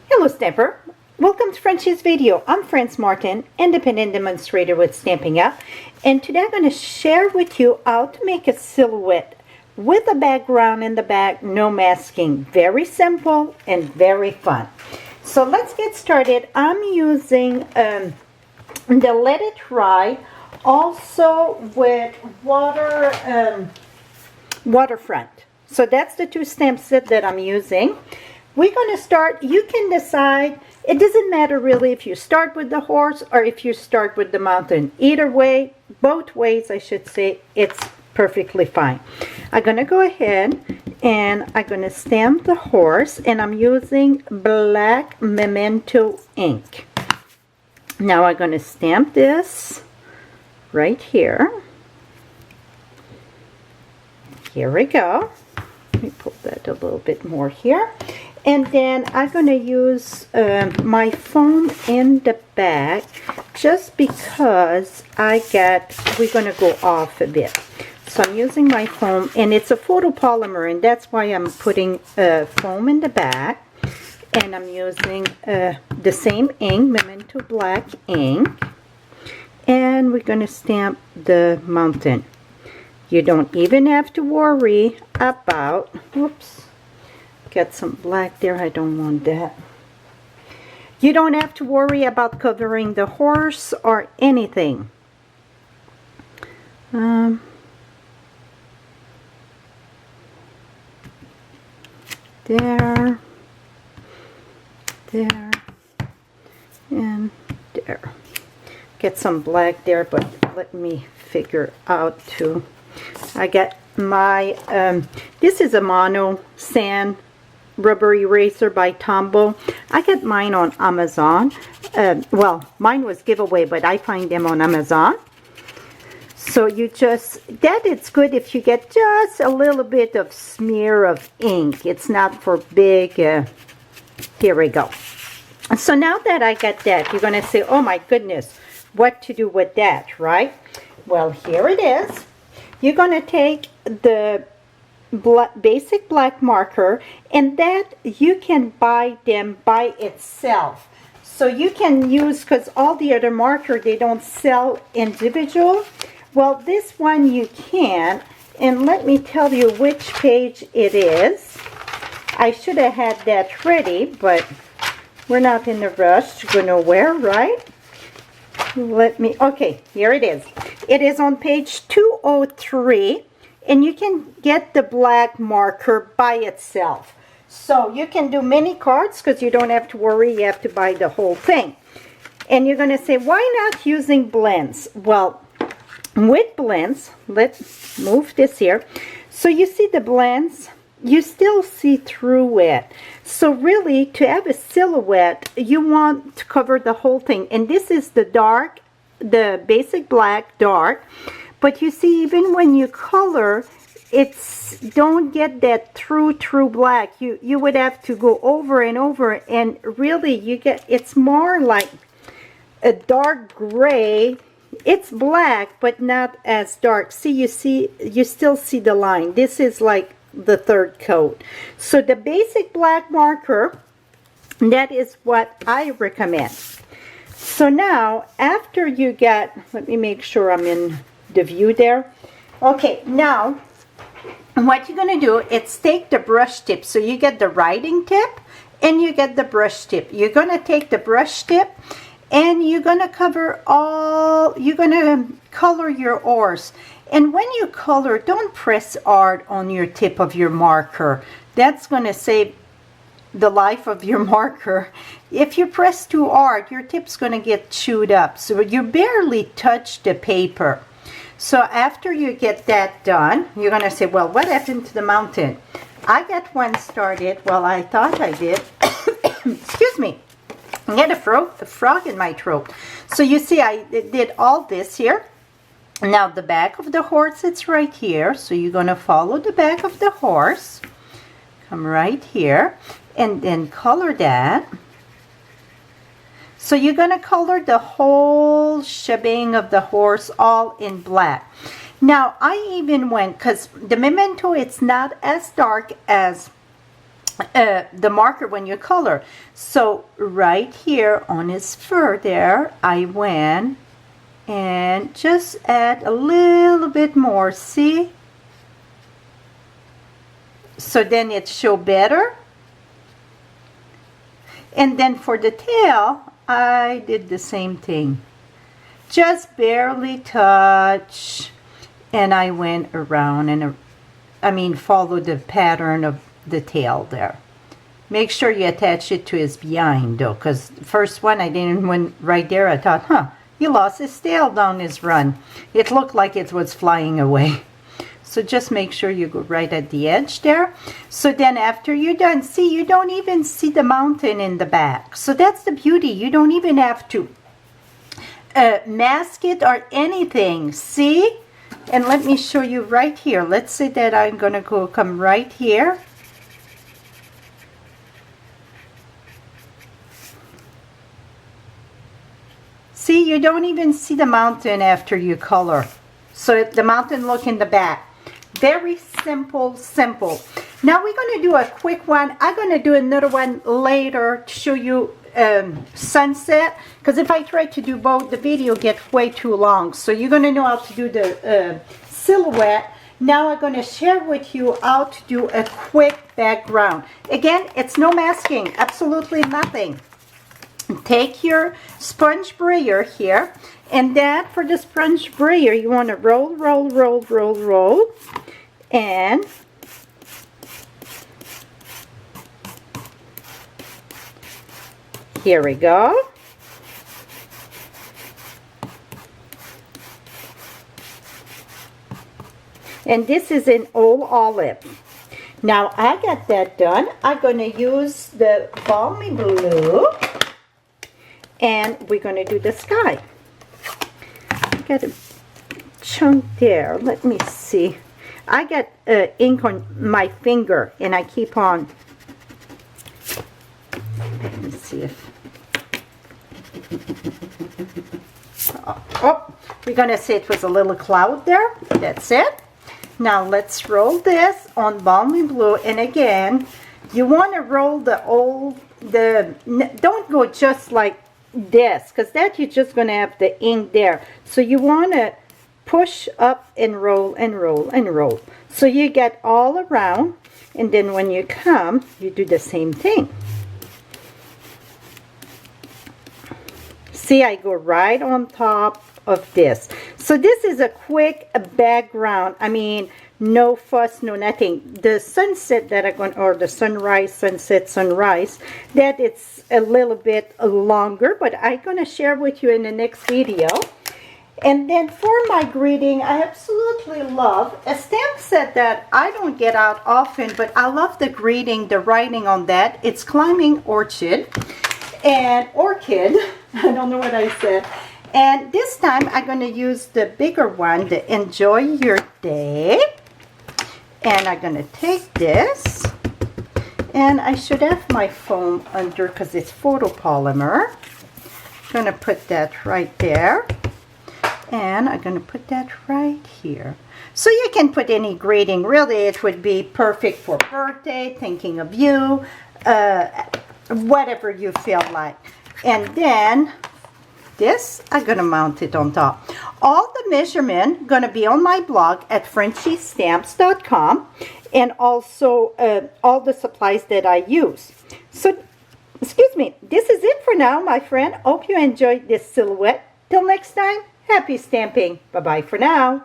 Hello Stamper, welcome to Frenchie's video. I'm Frances Martin, independent demonstrator with Stampin' Up, and today I'm going to share with you how to make a silhouette with a background in the back, no masking. Very simple and very fun. So let's get started. I'm using the Let It Dry, also with waterfront. So that's the two stamp set that I'm using. We're going to start, you can decide, it doesn't matter really if you start with the horse or if you start with the mountain. Either way, both ways I should say, it's perfectly fine. I'm going to go ahead and I'm going to stamp the horse, and I'm using black Memento ink. Now I'm going to stamp this right here. Here we go. Let me pull that a little bit more here. And then I'm going to use my foam in the back just because we're going to go off a bit. So I'm using my foam, and it's a photopolymer, and that's why I'm putting foam in the back. And I'm using the same ink, Memento black ink. And we're going to stamp the mountain. You don't even have to worry about, whoops. Got some black there, I don't want that. You don't have to worry about covering the horse or anything. There, and there. Get some black there, but let me figure out too. I got my, this is a mono sand rubber eraser by Tombow. I got mine on Amazon. Well, mine was giveaway, but I find them on Amazon. So you just, it's good if you get just a little bit of smear of ink. It's not for big, here we go. So now that I got that, you're going to say, oh my goodness, what to do with that, right? Well, here it is. You're going to take the basic black marker, and that you can buy them by itself. So you can use, because all the other marker, they don't sell individual. Well, this one you can, and let me tell you which page it is. I should have had that ready, but we're not in a rush to go nowhere, right? Okay, here it is. It is on page 203, and you can get the black marker by itself. So you can do mini cards because you don't have to worry, you have to buy the whole thing. And you're going to say, why not using blends? Well, with blends, let's move this here. So you see the blends, you still see through it. So really, to have a silhouette, you want to cover the whole thing. And this is the dark, the basic black dark. But you see, even when you color, don't get that true black. You would have to go over and over, and really it's more like a dark gray. It's black, but not as dark. See, you still see the line. This is like the third coat. So the basic black marker, that is what I recommend. So now, after you get, let me make sure I'm in the view there. Okay, now what you're going to do is take the brush tip. So you get the writing tip and you get the brush tip. You're going to take the brush tip and you're going to you're going to color your oars. And when you color, don't press hard on your tip of your marker. That's going to save the life of your marker. If you press too hard, your tip's going to get chewed up. So you barely touch the paper. So after you get that done, you're going to say, well, what happened to the mountain? I got one started. Well, I thought I did. Excuse me. I got a frog in my throat. So you see, I did all this here. Now the back of the horse, it's right here. So you're going to follow the back of the horse. Come right here. And then color that. So you're going to color the whole shebang of the horse all in black. Now I even went, because the Memento, it's not as dark as the marker when you color. So right here on his fur there, I went and just add a little bit more, see? So then it show better. And then for the tail, I did the same thing. Just barely touch, and I went around and follow the pattern of the tail there. Make sure you attach it to his behind though, because the first one I didn't went right there. I thought, he lost his tail down his run. It looked like it was flying away. So just make sure you go right at the edge there. So then after you're done, see, you don't even see the mountain in the back. So that's the beauty. You don't even have to mask it or anything. See? And let me show you right here. Let's say that I'm going to come right here. See, you don't even see the mountain after you color. So the mountain look in the back. Very simple, simple. Now we're going to do a quick one. I'm going to do another one later to show you sunset. Because if I try to do both, the video gets way too long. So you're going to know how to do the silhouette. Now I'm going to share with you how to do a quick background. Again, it's no masking. Absolutely nothing. Take your sponge brayer here, and then for the sponge brayer you want to roll, roll, roll, roll, roll, and here we go. And this is in Old Olive. Now I got that done. I'm going to use the balmy blue. And we're going to do the sky. I got a chunk there. Let me see. I got ink on my finger, and I keep on. Let me see if. Oh, we're going to say it was a little cloud there. That's it. Now let's roll this on balmy blue. And again, you want to roll don't go just like this, because that you're just going to have the ink there. So you want to push up and roll and roll and roll. So you get all around, and then when you come, you do the same thing. See, I go right on top of this. So this is a quick background. No fuss, no nothing. The sunset that I'm going, or the sunrise, sunset, sunrise, that it's a little bit longer, but I'm going to share with you in the next video. And then for my greeting, I absolutely love a stamp set that I don't get out often, but I love the greeting, the writing on that. It's Climbing Orchid and Orchid. I don't know what I said. And this time I'm going to use the bigger one, the Enjoy Your Day. And I'm going to take this, and I should have my foam under because it's photopolymer. I'm going to put that right there, and I'm going to put that right here. So you can put any greeting. Really, it would be perfect for birthday, thinking of you, whatever you feel like. And then this, I'm going to mount it on top. All the measurement going to be on my blog at FrenchieStamps.com, and also all the supplies that I use. So, excuse me, this is it for now, my friend. Hope you enjoyed this silhouette. Till next time, happy stamping. Bye-bye for now.